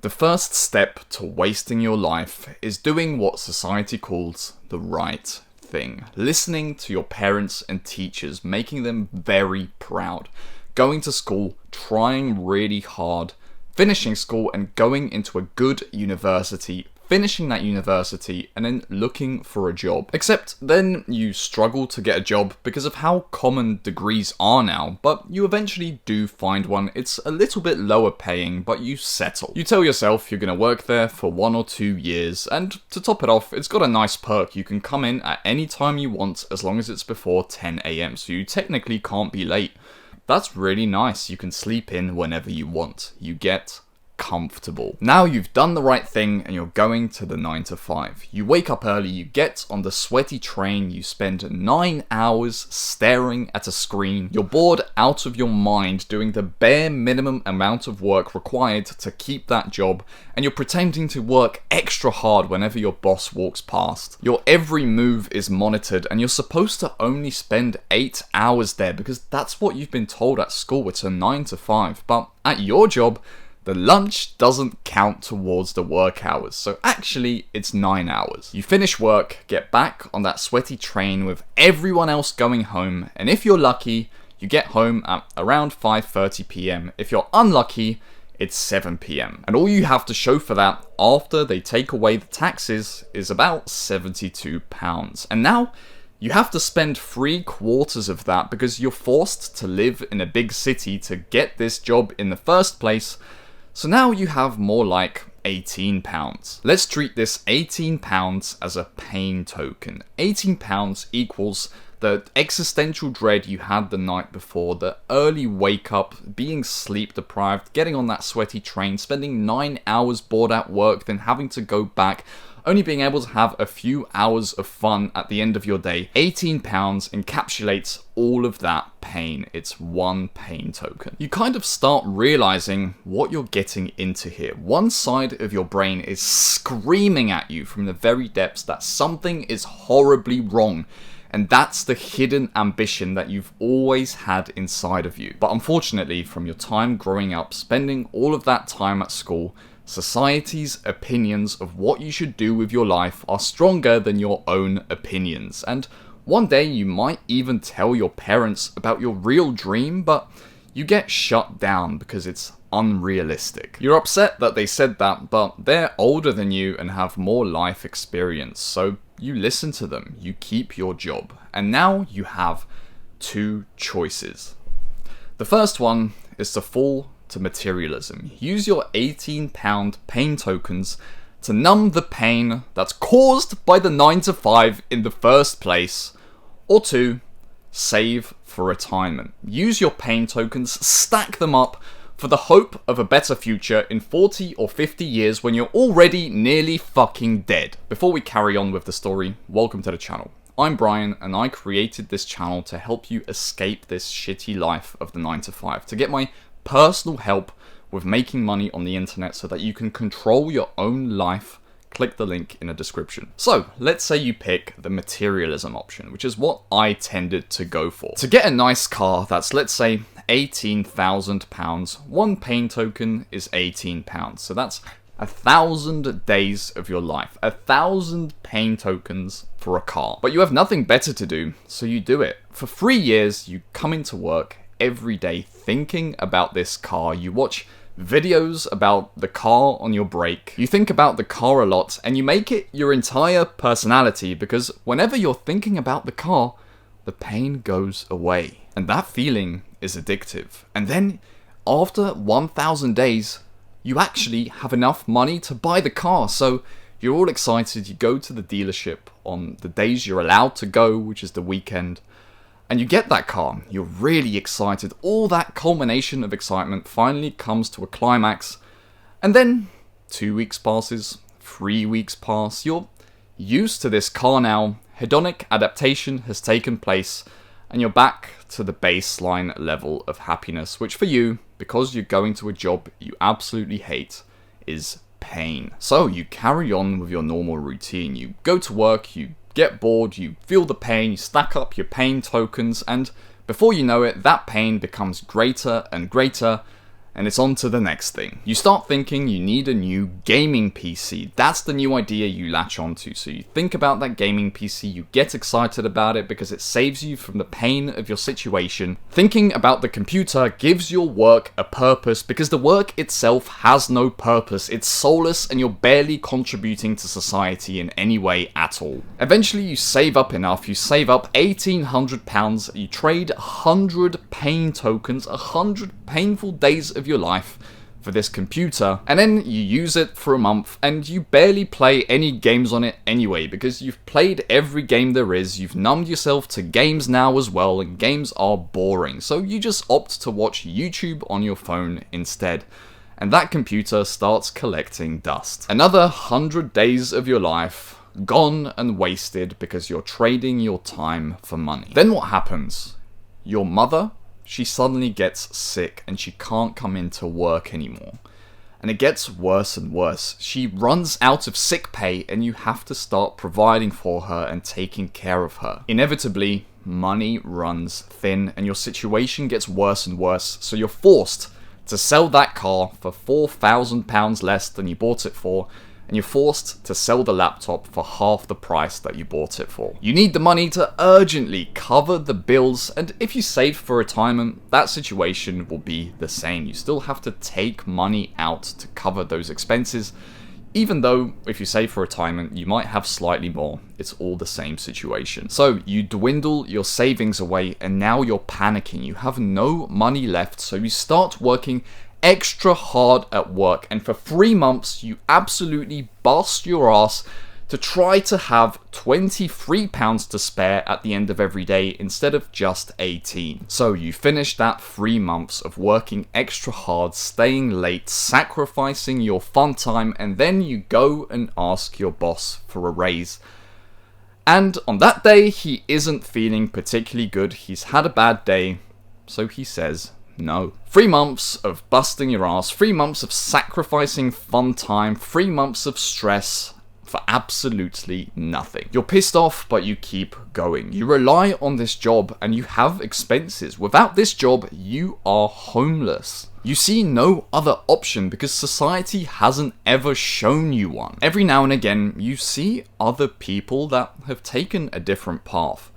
The first step to wasting your life is doing what society calls the right thing. Listening to your parents and teachers, making them very proud. Going to school, trying really hard, finishing school and going into a good university, finishing that university, and then looking for a job. Except then you struggle to get a job because of how common degrees are now, but you eventually do find one. It's a little bit lower paying, but you settle. You tell yourself you're going to work there for 1 or 2 years, and to top it off, it's got a nice perk. You can come in at any time you want as long as it's before 10 AM, so you technically can't be late. That's really nice. You can sleep in whenever you want. You get comfortable. Now you've done the right thing and you're going to the 9 to 5. You wake up early, you get on the sweaty train, you spend 9 hours staring at a screen, you're bored out of your mind doing the bare minimum amount of work required to keep that job, and you're pretending to work extra hard whenever your boss walks past. Your every move is monitored and you're supposed to only spend 8 hours there because that's what you've been told at school. It's a 9 to 5, but at your job, the lunch doesn't count towards the work hours, so actually it's 9 hours. You finish work, get back on that sweaty train with everyone else going home, and if you're lucky, you get home at around 5:30 PM. If you're unlucky, it's 7 PM. And all you have to show for that after they take away the taxes is about £72. And now you have to spend 3/4 of that because you're forced to live in a big city to get this job in the first place. So now you have more like £18. Let's treat this £18 as a pain token. £18 equals the existential dread you had the night before, the early wake up, being sleep deprived, getting on that sweaty train, spending 9 hours bored at work, then having to go back, only being able to have a few hours of fun at the end of your day. £18 encapsulates all of that pain. It's one pain token. You kind of start realizing what you're getting into here. One side of your brain is screaming at you from the very depths that something is horribly wrong. And that's the hidden ambition that you've always had inside of you. But unfortunately, from your time growing up, spending all of that time at school, society's opinions of what you should do with your life are stronger than your own opinions. And one day you might even tell your parents about your real dream, but you get shut down because it's unrealistic. You're upset that they said that, but they're older than you and have more life experience. So you listen to them, you keep your job. And now you have 2 choices. The first one is to fall to materialism. Use your £18 pain tokens to numb the pain that's caused by the 9 to 5 in the first place. Or 2, save for retirement. Use your pain tokens, stack them up for the hope of a better future in 40 or 50 years when you're already nearly fucking dead. Before we carry on with the story, welcome to the channel. I'm Brian, and I created this channel to help you escape this shitty life of the 9 to 5, to get my personal help with making money on the internet so that you can control your own life. Click the link in the description. So, let's say you pick the materialism option, which is what I tended to go for. To get a nice car that's, let's say, £18,000, one pain token is £18. So that's 1,000 days of your life. 1,000 pain tokens for a car. But you have nothing better to do, so you do it. For 3 years, you come into work every day thinking about this car. You watch videos about the car on your break. You think about the car a lot and you make it your entire personality because whenever you're thinking about the car, the pain goes away. And that feeling is addictive. And then after 1,000 days, you actually have enough money to buy the car. So you're all excited. You go to the dealership on the days you're allowed to go, which is the weekend. And you get that car, you're really excited, all that culmination of excitement finally comes to a climax, and then 2 weeks passes, 3 weeks pass, you're used to this car now, hedonic adaptation has taken place, and you're back to the baseline level of happiness, which for you, because you're going to a job you absolutely hate, is pain. So you carry on with your normal routine, you go to work, you get bored, you feel the pain, you stack up your pain tokens, and before you know it, that pain becomes greater and greater, and it's on to the next thing. You start thinking you need a new gaming PC. That's the new idea you latch onto. So you think about that gaming PC, you get excited about it because it saves you from the pain of your situation. Thinking about the computer gives your work a purpose because the work itself has no purpose. It's soulless and you're barely contributing to society in any way at all. Eventually you save up enough, you save up £1,800, you trade 100 pain tokens, 100 painful days of your life for this computer, and then you use it for a month and you barely play any games on it anyway because you've played every game there is, you've numbed yourself to games now as well, and games are boring, so you just opt to watch YouTube on your phone instead. And that computer starts collecting dust. Another 100 days of your life gone and wasted because you're trading your time for money. Then what happens? Your mother, she suddenly gets sick and she can't come into work anymore. And it gets worse and worse. She runs out of sick pay and you have to start providing for her and taking care of her. Inevitably, money runs thin and your situation gets worse and worse, so you're forced to sell that car for £4,000 less than you bought it for, and you're forced to sell the laptop for half the price that you bought it for. You need the money to urgently cover the bills, and if you save for retirement, that situation will be the same. You still have to take money out to cover those expenses, even though if you save for retirement, you might have slightly more. It's all the same situation. So you dwindle your savings away, and now you're panicking. You have no money left, so you start working extra hard at work, and for 3 months you absolutely bust your ass to try to have £23 to spare at the end of every day instead of just 18. So you finish that 3 months of working extra hard, staying late, sacrificing your fun time, and then you go and ask your boss for a raise. And on that day he isn't feeling particularly good, he's had a bad day, so he says no. 3 months of busting your ass, 3 months of sacrificing fun time, 3 months of stress for absolutely nothing. You're pissed off, but you keep going. You rely on this job and you have expenses. Without this job, you are homeless. You see no other option because society hasn't ever shown you one. Every now and again, you see other people that have taken a different path.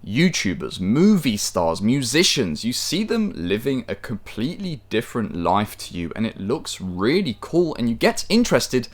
YouTubers, movie stars, musicians, you see them living a completely different life to you and it looks really cool and you get interested,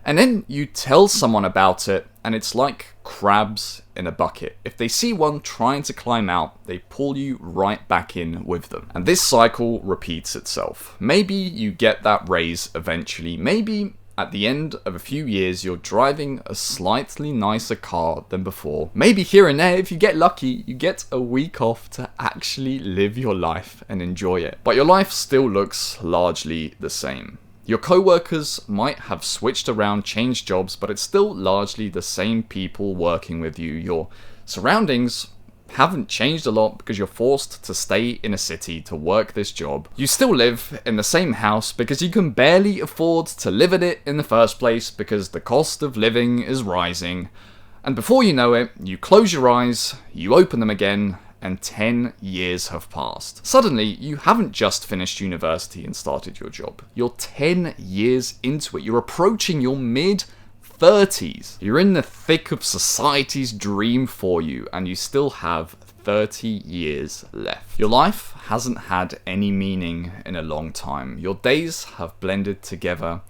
and then you tell someone about it and it's like crabs in a bucket. If they see one trying to climb out, they pull you right back in with them. And this cycle repeats itself. Maybe you get that raise eventually, maybe at the end of a few years, you're driving a slightly nicer car than before. Maybe here and there, if you get lucky, you get a week off to actually live your life and enjoy it. But your life still looks largely the same. Your co-workers might have switched around, changed jobs, but it's still largely the same people working with you. Your surroundings haven't changed a lot because you're forced to stay in a city to work this job. You still live in the same house because you can barely afford to live in it in the first place because the cost of living is rising. And before you know it, you close your eyes, you open them again, and 10 years have passed. Suddenly, you haven't just finished university and started your job. You're 10 years into it. You're approaching your mid-30s. You're in the thick of society's dream for you, and you still have 30 years left. Your life hasn't had any meaning in a long time. Your days have blended together,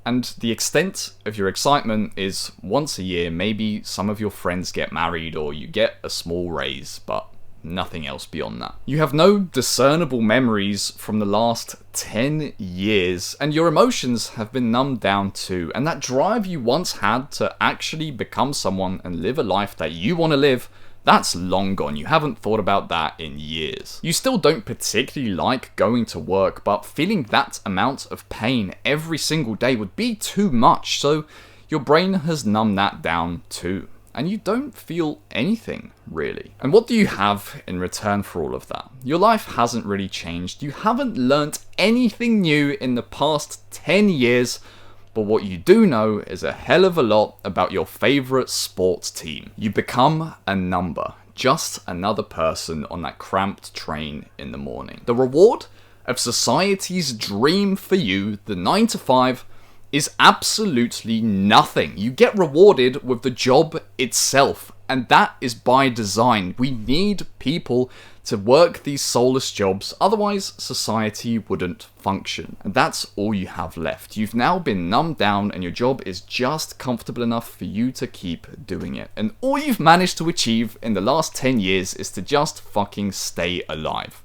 and the extent of your excitement is once a year, maybe some of your friends get married or you get a small raise, but nothing else beyond that. You have no discernible memories from the last 10 years, and your emotions have been numbed down too, and that drive you once had to actually become someone and live a life that you want to live, that's long gone. You haven't thought about that in years. You still don't particularly like going to work, but feeling that amount of pain every single day would be too much, so your brain has numbed that down too. And you don't feel anything, really. And what do you have in return for all of that? Your life hasn't really changed. You haven't learnt anything new in the past 10 years, but what you do know is a hell of a lot about your favourite sports team. You become a number, just another person on that cramped train in the morning. The reward? of society's dream for you, the 9 to 5, is absolutely nothing. You get rewarded with the job itself, and that is by design. We need people to work these soulless jobs, otherwise society wouldn't function. And that's all you have left. You've now been numbed down and your job is just comfortable enough for you to keep doing it. And all you've managed to achieve in the last 10 years is to just fucking stay alive.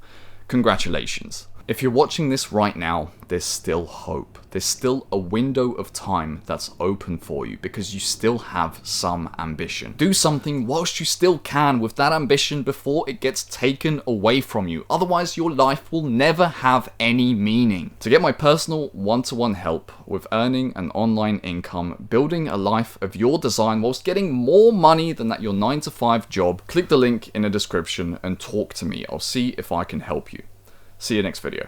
Congratulations. If you're watching this right now, there's still hope. There's still a window of time that's open for you because you still have some ambition. Do something whilst you still can with that ambition before it gets taken away from you. Otherwise, your life will never have any meaning. To get my personal one-to-one help with earning an online income, building a life of your design whilst getting more money than that your 9 to 5 job, click the link in the description and talk to me. I'll see if I can help you. See you next video.